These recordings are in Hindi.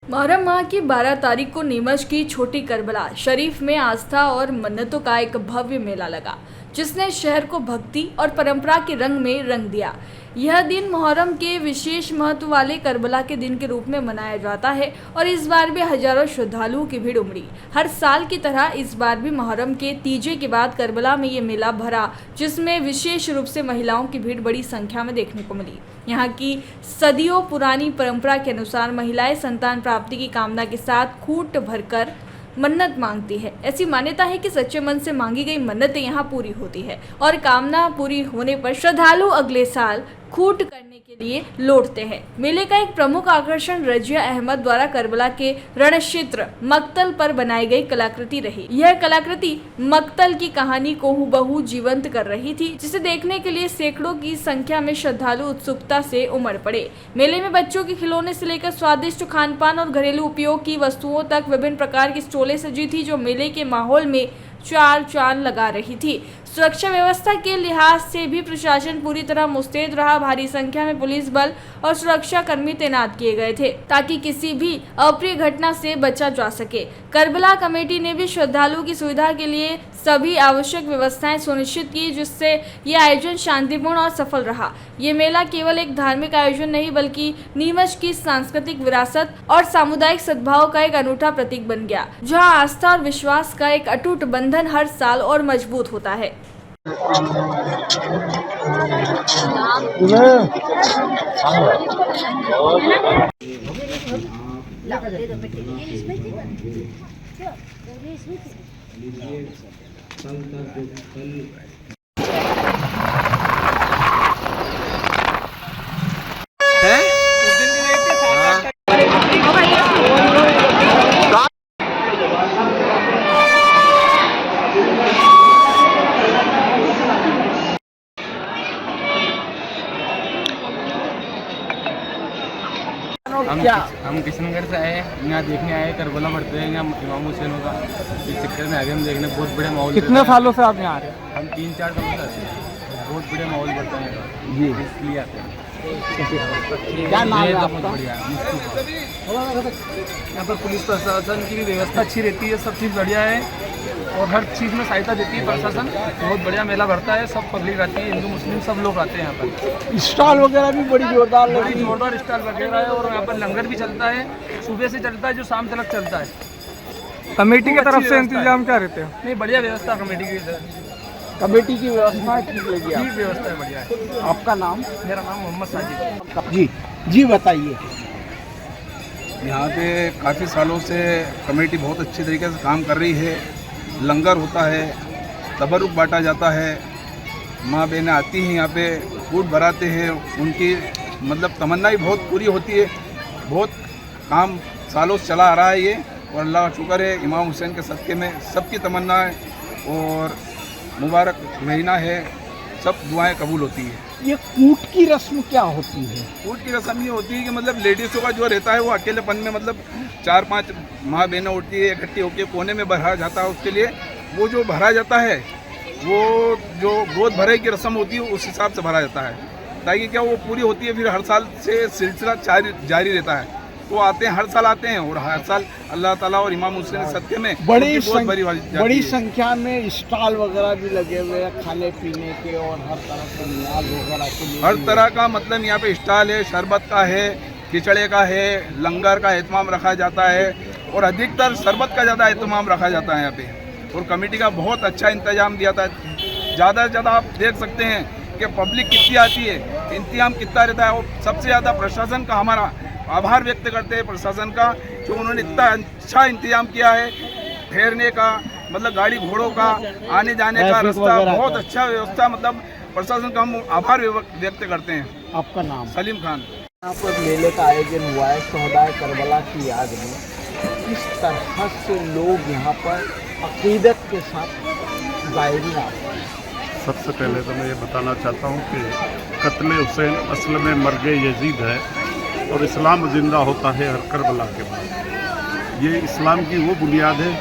मुहर्रम माह की 12 तारीख को नीमच की छोटी करबला शरीफ में आस्था और मन्नतों का एक भव्य मेला लगा, जिसने शहर को भक्ति और परंपरा के रंग में रंग दिया। यह दिन मुहर्रम के विशेष महत्व वाले करबला के दिन के रूप में मनाया जाता है और इस बार भी हजारों श्रद्धालुओं की भीड़ उमड़ी। हर साल की तरह इस बार भी मुहर्रम के तीजे के बाद करबला में ये मेला भरा, जिसमें विशेष रूप से महिलाओं की भीड़ बड़ी संख्या में देखने को मिली। यहाँ की सदियों पुरानी परंपरा के अनुसार महिलाएं संतान प्राप्ति की कामना के साथ खूंट भरकर मन्नत मांगती है। ऐसी मान्यता है कि सच्चे मन से मांगी गई मन्नतें यहाँ पूरी होती है और कामना पूरी होने पर श्रद्धालु अगले साल खूंट करने के लिए लौटते हैं। मेले का एक प्रमुख आकर्षण रजिया अहमद द्वारा करबला के रणक्षेत्र मक्तल पर बनाई गई कलाकृति रही। यह कलाकृति मक्तल की कहानी को हूबहू जीवंत कर रही थी, जिसे देखने के लिए सैकड़ों की संख्या में श्रद्धालु उत्सुकता से उमड़ पड़े। मेले में बच्चों के खिलौने से लेकर स्वादिष्ट खानपान और घरेलू उपयोग की वस्तुओं तक विभिन्न प्रकार की स्टॉलें सजी थी, जो मेले के माहौल में चार चांद लगा रही थी। सुरक्षा व्यवस्था के लिहाज से भी प्रशासन पूरी तरह मुस्तैद रहा। भारी संख्या में पुलिस बल और सुरक्षा कर्मी तैनात किए गए थे, ताकि किसी भी अप्रिय घटना से बचा जा सके। करबला कमेटी ने भी श्रद्धालुओं की सुविधा के लिए सभी आवश्यक व्यवस्थाएं सुनिश्चित की, जिससे ये आयोजन शांतिपूर्ण और सफल रहा। ये मेला केवल एक धार्मिक आयोजन नहीं, बल्कि नीमच की सांस्कृतिक विरासत और सामुदायिक सद्भाव का एक अनूठा प्रतीक बन गया, जहां आस्था और विश्वास का एक अटूट बंधन हर साल और मजबूत होता है। हम किशनगढ़ से आए हैं, यहाँ देखने आए करबला बढ़ते हैं यहाँ इमाम हुसैन का। इस चक्कर में आगे हम देखने बहुत बड़े माहौल। कितने सालों से आप यहाँ आ रहे हैं? हम 3-4 सालों से आते हैं। बहुत बड़े माहौल बढ़ता है जी, इसलिए आते हैं। क्या नाम है आपका? बढ़िया यहाँ पर पुलिस प्रशासन की भी व्यवस्था अच्छी रहती है, सब चीज़ बढ़िया है और हर चीज़ में सहायता देती है प्रशासन। बहुत बढ़िया मेला बढ़ता है, सब पब्लिक आती है, हिंदू मुस्लिम सब लोग आते हैं यहाँ पर। स्टॉल वगैरह भी बड़ी जोरदार स्टॉल वगैरह है और यहाँ पर लंगर भी चलता है, सुबह से चलता है जो शाम तक चलता है। कमेटी की तरफ से इंतजाम क्या रहते हैं? नहीं, बढ़िया व्यवस्था कमेटी की। कमेटी की व्यवस्था ठीक लगी? ठीक व्यवस्था है, बढ़िया है। आपका नाम? मेरा नाम मोहम्मद साजिद। जी बताइए। यहाँ पे काफ़ी सालों से कमेटी बहुत अच्छी तरीके से काम कर रही है। लंगर होता है, तबरुक बांटा जाता है, माँ बहनें आती हैं यहाँ पे, फूड भराते हैं, उनकी मतलब तमन्ना भी बहुत पूरी होती है। बहुत काम सालों से चला आ रहा है ये, और अल्लाह का शुक्र है इमाम हुसैन के सदक़े में सबकी तमन्ना है और मुबारक महीना है, सब दुआएं कबूल होती है। ये कूट की रस्म क्या होती है? कूट की रस्म ये होती है कि मतलब लेडीज़ों का जो रहता है वो अकेलेपन में मतलब 4-5 माँ बहनें उठती है, इकट्ठी होकर कोने में भरा जाता है। उसके लिए वो जो भरा जाता है, वो जो गोद भराई की रस्म होती है उस हिसाब से भरा जाता है, ताकि क्या वो पूरी होती है। फिर हर साल से सिलसिला जारी रहता है। तो आते हैं, हर साल आते हैं और हर साल अल्लाह ताला और इमाम हुसैन के सदक़े में बड़ी संख्या में स्टॉल वगैरह भी लगे हुए हैं, खाने पीने के और हर तरह के नियाज वगैरह के लिए। हर तरह का मतलब यहाँ पे स्टॉल है, शरबत का है, खिचड़े का है, लंगर का एहतमाम रखा जाता है और अधिकतर शरबत का ज़्यादा एहतमाम रखा जाता है यहाँ पे। और कमेटी का बहुत अच्छा इंतजाम दिया था। ज़्यादा से ज़्यादा आप देख सकते हैं कि पब्लिक कितनी आती है, इंतजाम कितना रहता है। और सबसे ज़्यादा प्रशासन का हमारा आभार व्यक्त करते हैं प्रशासन का, जो उन्होंने इतना अच्छा इंतजाम किया है। ठहरने का मतलब गाड़ी घोड़ों का, आने जाने का रास्ता, बहुत अच्छा व्यवस्था, मतलब प्रशासन का हम आभार व्यक्त करते हैं। आपका नाम? सलीम खान। यहाँ पर मेले का आयोजन हुआ है शहदाए करबला की याद में। किस तरह से लोग यहाँ पर अकीदत के साथ जायरीन आते हैं? सबसे पहले तो मैं ये बताना चाहता हूँ कि कत्ल हुसैन असल में मर्ग यजीद है और इस्लाम ज़िंदा होता है हर करबला के बाद। ये इस्लाम की वो बुनियाद है,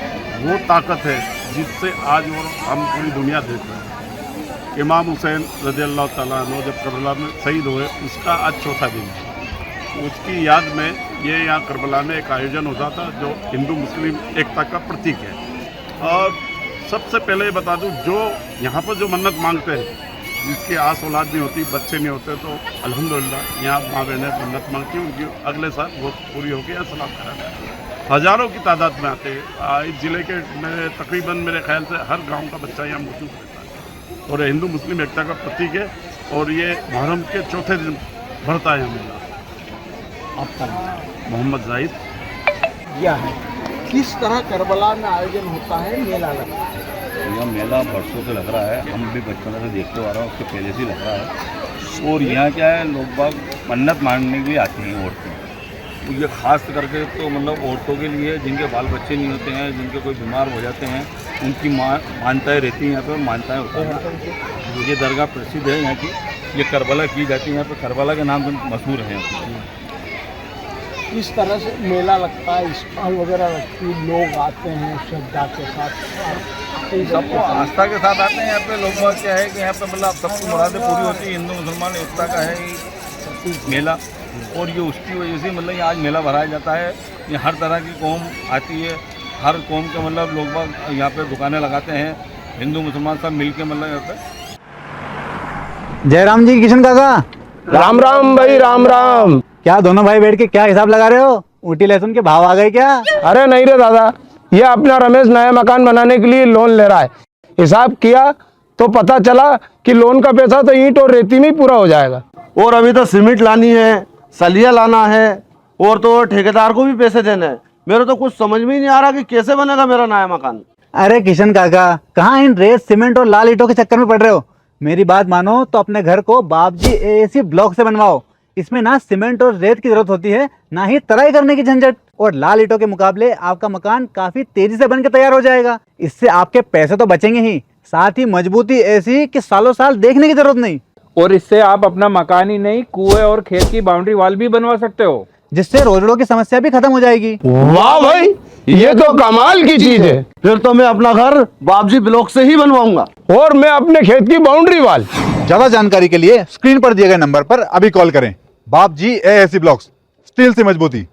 वो ताकत है जिससे आज और हम पूरी दुनिया देख रहे हैं। इमाम हुसैन रज़ियल्लाहु ताला अन्हु जब करबला में शहीद हुए, उसका आज चौथा दिन है। उसकी याद में ये यहाँ करबला में एक आयोजन होता था जो हिंदू मुस्लिम एकता का प्रतीक है। और सबसे पहले ये बता दूँ, जो यहाँ पर जो मन्नत मांगते हैं, जिसकी आस औलाद नहीं होती, बच्चे नहीं होते, तो अल्हम्दुलिल्लाह यहाँ माँ बहनें मन्नत मांगती हैं, उनकी अगले साल वो पूरी होकर यहाँ सलाम कराना है। हज़ारों की तादाद में आते हैं। इस ज़िले के तकरीबन मेरे ख्याल से हर गांव का बच्चा यहाँ मौजूद रहता है और हिंदू मुस्लिम एकता का प्रतीक है। और ये मुहर्रम के चौथे दिन भरता है मेला। आपका मोहम्मद जाहिद। यह है किस तरह करबला में आयोजन होता है, मेला लगता है। यह मेला बरसों से लग रहा है, हम भी बचपन से देखते आ रहे हैं, उसके पहले से ही लग रहा है। और यहाँ क्या है, लोग बाग मन्नत मांगने के लिए आती हैं औरतें। तो ये खास करके तो मतलब औरतों के लिए जिनके बाल बच्चे नहीं होते हैं, जिनके कोई बीमार हो जाते हैं, उनकी मान्यताएँ रहती हैं यहाँ पर, मान्यताएँ होती हैं। ये दरगाह प्रसिद्ध है यहाँ की, ये करबला की जाती है यहाँ पर, करबला के नाम से मशहूर है यहाँ पर। किस तरह से मेला लगता है, स्टॉल वगैरह लगती है, लोग आते हैं श्रद्धा के साथ, सबको आस्था के साथ आते हैं यहाँ पे लोग। बात क्या है कि यहाँ पे मतलब सबकी मुरादें पूरी होती है। हिंदू मुसलमान एकता का है ये मेला, और ये उसकी वजह से मतलब ये आज मेला भराया जाता है। ये हर तरह की कौम आती है, हर कौम के मतलब लोग बाग यहाँ पे दुकानें लगाते हैं, हिंदू मुसलमान सब मिल के मतलब यहाँ पे। जयराम जी, किशन काका। राम राम भाई, राम राम। क्या दोनों भाई बैठ के क्या हिसाब लगा रहे हो? ऊटी लहसुन के भाव आ गए क्या? अरे नहीं रे दादा, ये अपना रमेश नया मकान बनाने के लिए लोन ले रहा है। हिसाब किया तो पता चला कि लोन का पैसा तो ईंट और रेती में ही पूरा हो जाएगा। और अभी तो सीमेंट लानी है, सलिया लाना है, और तो ठेकेदार को भी पैसे देने हैं। मेरे तो कुछ समझ में ही नहीं आ रहा कि कैसे बनेगा मेरा नया मकान। अरे किशन काका, कहाँ इन रेत सीमेंट और लाल ईंटों के चक्कर में पड़ रहे हो? मेरी बात मानो तो अपने घर को बाबजी एएसी ब्लॉक से बनवाओ। इसमें ना सीमेंट और रेत की जरूरत होती है, ना ही तराई करने की झंझट। और लाल ईंटों के मुकाबले आपका मकान काफी तेजी से बनकर तैयार हो जाएगा। इससे आपके पैसे तो बचेंगे ही, साथ ही मजबूती ऐसी कि सालों साल देखने की जरूरत नहीं। और इससे आप अपना मकान ही नहीं, कुएं और खेत की बाउंड्री वॉल भी बनवा सकते हो, जिससे रोजड़ों की समस्या भी खत्म हो जाएगी। वाह भाई, ये तो कमाल की चीज है। फिर तो मैं अपना घर बाबजी ब्लॉक से ही बनवाऊंगा, और मैं अपने खेत की बाउंड्री वॉल। ज्यादा जानकारी के लिए स्क्रीन पर दिए गए नंबर पर अभी कॉल करें। बाबजी एएसी ब्लॉक्स, स्टील से मजबूती।